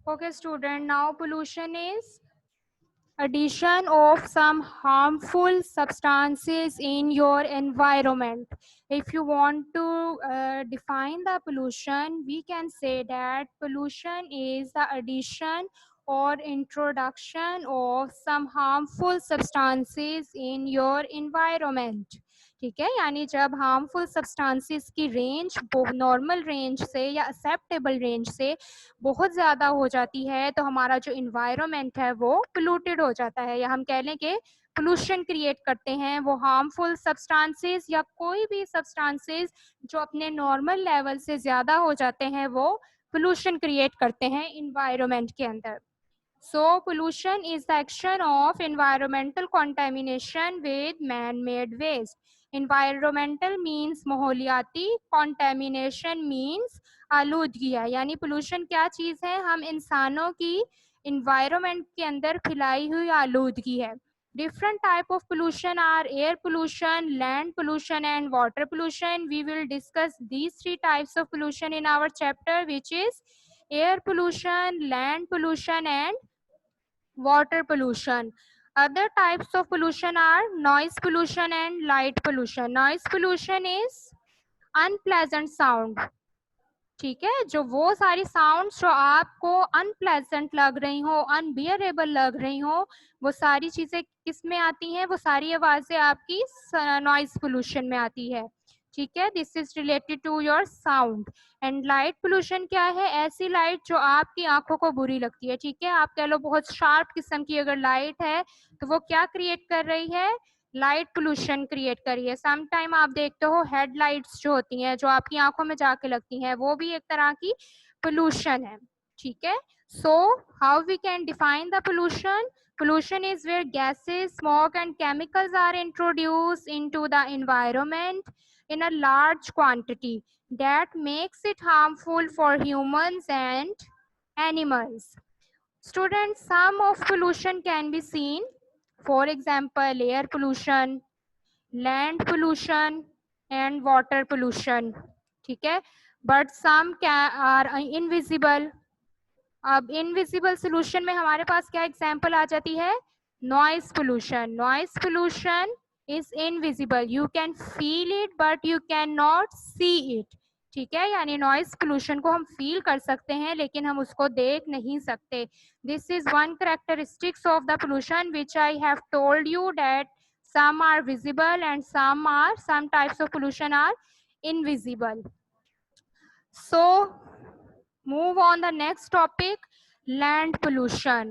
Okay, student, now pollution is addition of some harmful substances in your environment. If you want to define the pollution, we can say that pollution is the addition or introduction of some harmful substances in your environment. ठीक है, यानी जब harmful substances की range normal range से या acceptable range से बहुत ज़्यादा हो जाती है तो हमारा जो इन्वायरमेंट है वो पोल्यूटेड हो जाता है, या हम कह लें कि पोल्यूशन क्रिएट करते हैं वो हार्मफुल सब्सटेंसेस या कोई भी सब्सटेंसेस जो अपने नॉर्मल लेवल से ज़्यादा हो जाते हैं वो पोल्यूशन क्रिएट करते हैं इन्वायरमेंट के अंदर. So pollution is the action of environmental contamination with man-made waste. Environmental means माहौलियाती, contamination means आलूदगी है, यानी pollution क्या चीज़ है, हम इंसानों की environment के अंदर फैलाई हुई आलूदगी है. Different type of pollution are air pollution, land pollution and water pollution. We will discuss these three types of pollution in our chapter, which is air pollution, land pollution and water pollution. Other types of pollution are noise pollution and light pollution. Noise pollution is unpleasant sound. ठीक है, जो वो सारी sounds जो आपको unpleasant लग रही हो, अनबियरेबल लग रही हो, वो सारी चीजें किस में आती हैं, वो सारी आवाजें आपकी नॉइज पोल्यूशन में आती है. ठीक है, this is related to your sound. And light pollution क्या है, ऐसी लाइट जो आपकी आंखों को बुरी लगती है. ठीक है, आप कह लो बहुत शार्प किस्म की अगर लाइट है तो वो क्या क्रिएट कर रही है, लाइट पोल्यूशन क्रिएट करी है. सम टाइम आप देखते हो हेडलाइट्स जो होती हैं जो आपकी आंखों में जाके लगती हैं, वो भी एक तरह की पोल्यूशन है. ठीक है, so how we can define the pollution. Pollution is where gases, smoke and chemicals are introduced into the environment in a large quantity that makes it harmful for humans and animals. Students, some of pollution can be seen. For example, air pollution, land pollution and water pollution. ठीक है, but some are invisible. अब invisible solution में हमारे पास क्या example आ जाती है, noise pollution. Noise pollution is invisible, you can feel it but you can not see it. ठीक है, यानी नॉइस पोल्यूशन को हम फील कर सकते हैं लेकिन हम उसको देख नहीं सकते. This is one characteristics of the pollution which I have told you that some are visible and some types of pollution are invisible. So move on the next topic, land pollution.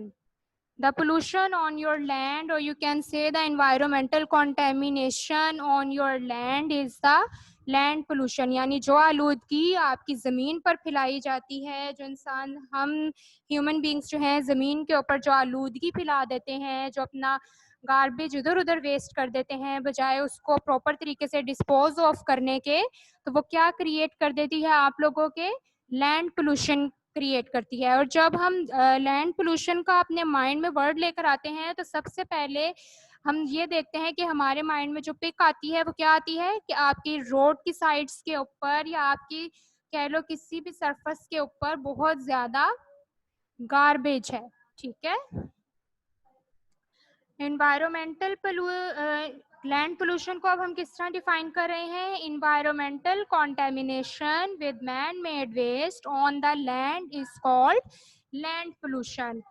The pollution on your land, or you can say the environmental contamination on your land is the land pollution. यानी जो आलूदगी आपकी ज़मीन पर फैलाई जाती है, जो इंसान हम ह्यूमन बींग्स जो हैं ज़मीन के ऊपर जो आलूदगी फैला देते हैं, जो अपना गार्बेज इधर उधर वेस्ट कर देते हैं बजाय उसको प्रॉपर तरीके से डिस्पोज ऑफ करने के, तो वो क्या क्रिएट कर देती है आप लोगों के, लैंड पोल्यूशन क्रिएट करती है. और जब हम लैंड पोल्यूशन का अपने माइंड में वर्ड लेकर आते हैं तो सबसे पहले हम ये देखते हैं कि हमारे माइंड में जो पिक आती है वो क्या आती है कि आपकी रोड की साइड्स के ऊपर या आपकी कह लो किसी भी सरफेस के ऊपर बहुत ज्यादा गार्बेज है. ठीक है, एनवायरमेंटल लैंड पोल्यूशन को अब हम किस तरह डिफाइन कर रहे हैं, environmental contamination with man made waste on the land is called land pollution.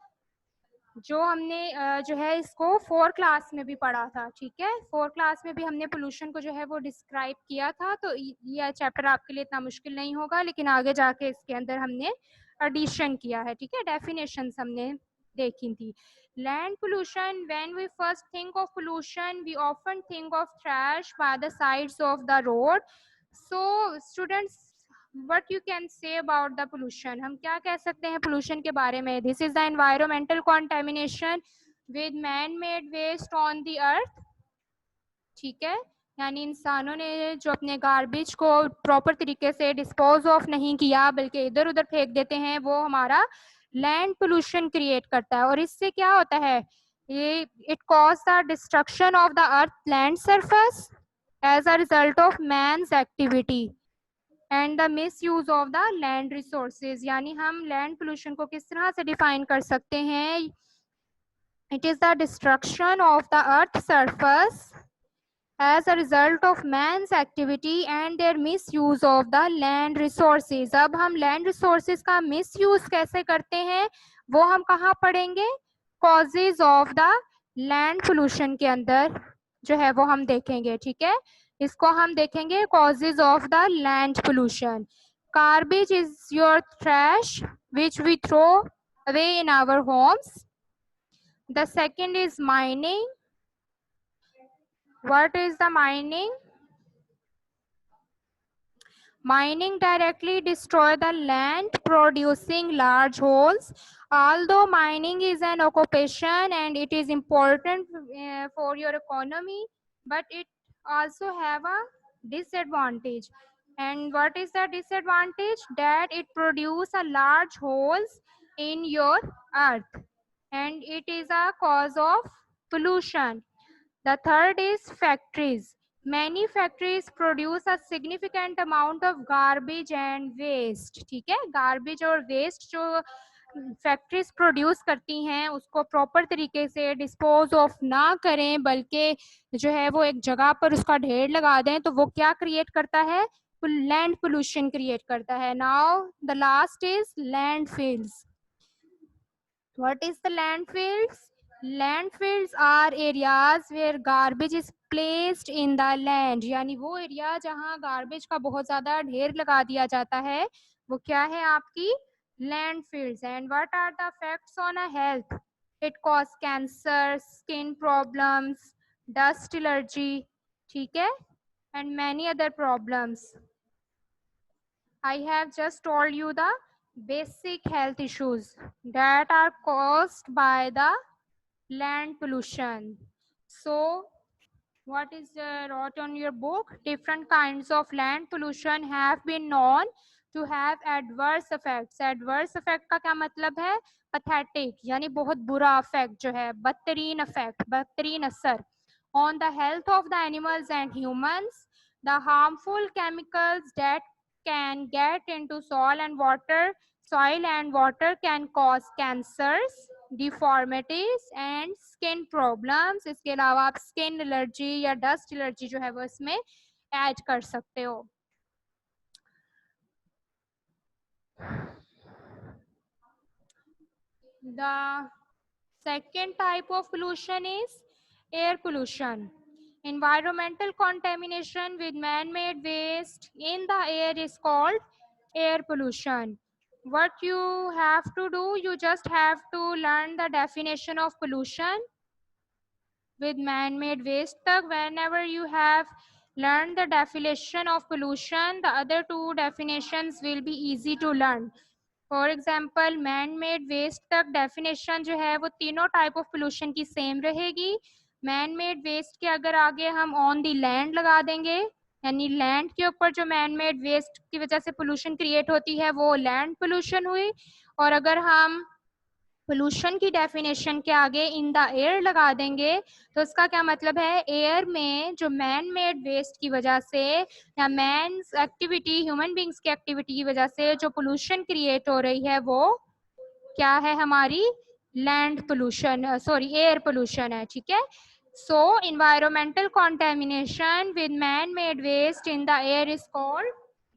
जो हमने जो है इसको 4 क्लास में भी पढ़ा था. ठीक है, 4 क्लास में भी हमने पोल्यूशन को जो है वो डिस्क्राइब किया था, तो ये चैप्टर आपके लिए इतना मुश्किल नहीं होगा, लेकिन आगे जाके इसके अंदर हमने एडिशन किया है. ठीक है, डेफिनेशंस हमने देखी थी. Land pollution, when we first think of pollution, we often think of trash by the sides of the road. So students, what you can say about the pollution, हम क्या कह सकते हैं pollution के बारे में. This is the environmental contamination with man-made waste on the earth. ठीक है, यानी इंसानों ने जो अपने गार्बेज को प्रॉपर तरीके से डिस्पोज ऑफ नहीं किया बल्कि इधर उधर फेंक देते हैं, वो हमारा लैंड पोल्यूशन क्रिएट करता है. और इससे क्या होता है, ये it cause the destruction of the earth land surface as a result of man's activity. And the misuse of the land resources, यानी हम लैंड पोल्यूशन को किस तरह से डिफाइन कर सकते हैं? It is the destruction of the earth surface as a result of man's activity and their misuse of the land resources. अब हम land resources का misuse कैसे करते हैं वो हम कहाँ पढ़ेंगे? causes of the land pollution के अंदर जो है वो हम देखेंगे, ठीक है? इसको हम देखेंगे causes of the land pollution. Garbage is your trash which we throw away in our homes. The second is mining. What is the mining? Mining directly destroy the land, producing large holes. Although mining is an occupation and it is important for your economy, but it also have a disadvantage. And what is the disadvantage? That it produce a large holes in your earth, and it is a cause of pollution. The third is factories. Many factories produce a significant amount of garbage and waste. ठीक है, garbage और waste जो factories produce करती हैं उसको proper तरीके से dispose of ना करें, बल्कि जो है वो एक जगह पर उसका ढेर लगा दें, तो वो क्या क्रिएट करता है? लैंड पोल्यूशन क्रिएट करता है. Now the last is landfills. What is the landfills? Landfills are areas where garbage is placed in the land. यानी वो एरिया जहाँ गार्बेज का बहुत ज्यादा ढेर लगा दिया जाता है वो क्या है आपकी? Landfills. And what are the effects on a health? It cause cancer, skin problems, dust allergy, ठीक है, and many other problems. I have just told you the basic health issues that are caused by the land pollution. So, what is wrote on your book? Different kinds of land pollution have been known to have adverse effects. Adverse effect का क्या मतलब है? Pathetic, यानी बहुत बुरा effect जो है, बदतरीन effect, बदतरीन असर on the health of the animals and humans. The harmful chemicals that can get into soil and water can cause cancers, deformities and skin problems. इसके अलावा आप skin allergy या dust allergy जो है वो इसमें ऐड कर सकते हो. The second type of pollution is air pollution. Environmental contamination with man-made waste in the air is called air pollution. What you have to do, you just have to learn the definition of pollution with man-made waste. Whenever you have learned the definition of pollution, the other two definitions will be easy to learn. For example man made waste तक definition जो है वो तीनों type of pollution की same रहेगी. Man made waste के अगर आगे हम ऑन दी लैंड लगा देंगे, यानी लैंड के ऊपर जो मैन मेड वेस्ट की वजह से पोल्यूशन क्रिएट होती है वो लैंड पोल्यूशन हुई. और अगर हम पोल्यूशन की डेफिनेशन के आगे इन द एयर लगा देंगे तो इसका क्या मतलब है? एयर में जो मैन मेड वेस्ट की वजह से या मैन एक्टिविटी, ह्यूमन बींग्स की एक्टिविटी की वजह से जो पोल्यूशन क्रिएट हो रही है वो क्या है? हमारी land pollution, sorry air pollution है. ठीक है. So environmental contamination with man made waste in the air is called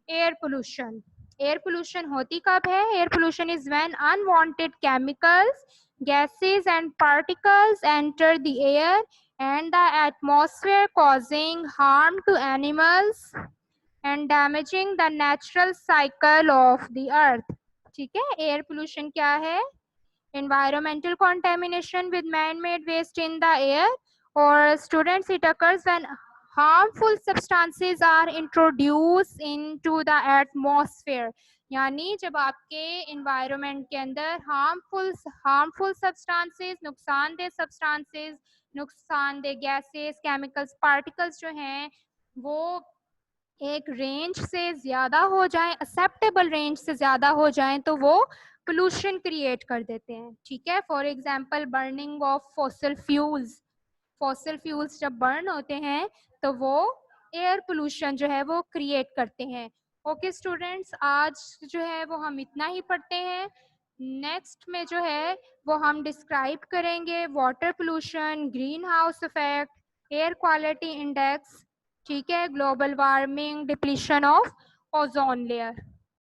air pollution. Air pollution होती कब है? Air pollution is when unwanted chemicals, gases and particles enter the air and the atmosphere causing harm to animals and damaging the natural cycle of the earth. ठीक है. Air pollution क्या है? Environmental contamination with man-made waste in the air, or students, it occurs when harmful substances are introduced into the atmosphere. यानी जब आपके environment के अंदर harmful substances, नुकसानदेह substances, नुकसानदेह gases, chemicals, particles जो हैं वो एक रेंज से ज्यादा हो जाए, एक्सेप्टेबल रेंज से ज्यादा हो जाए तो वो पोल्यूशन क्रिएट कर देते हैं. ठीक है. For example burning of fossil fuels जब बर्न होते हैं तो वो एयर पोल्यूशन जो है वो क्रिएट करते हैं. ओके स्टूडेंट्स, आज जो है वो हम इतना ही पढ़ते हैं। नेक्स्ट में जो है वो हम डिस्क्राइब करेंगे water pollution, green house effect, air quality index, ठीक है, global warming, depletion of ozone layer.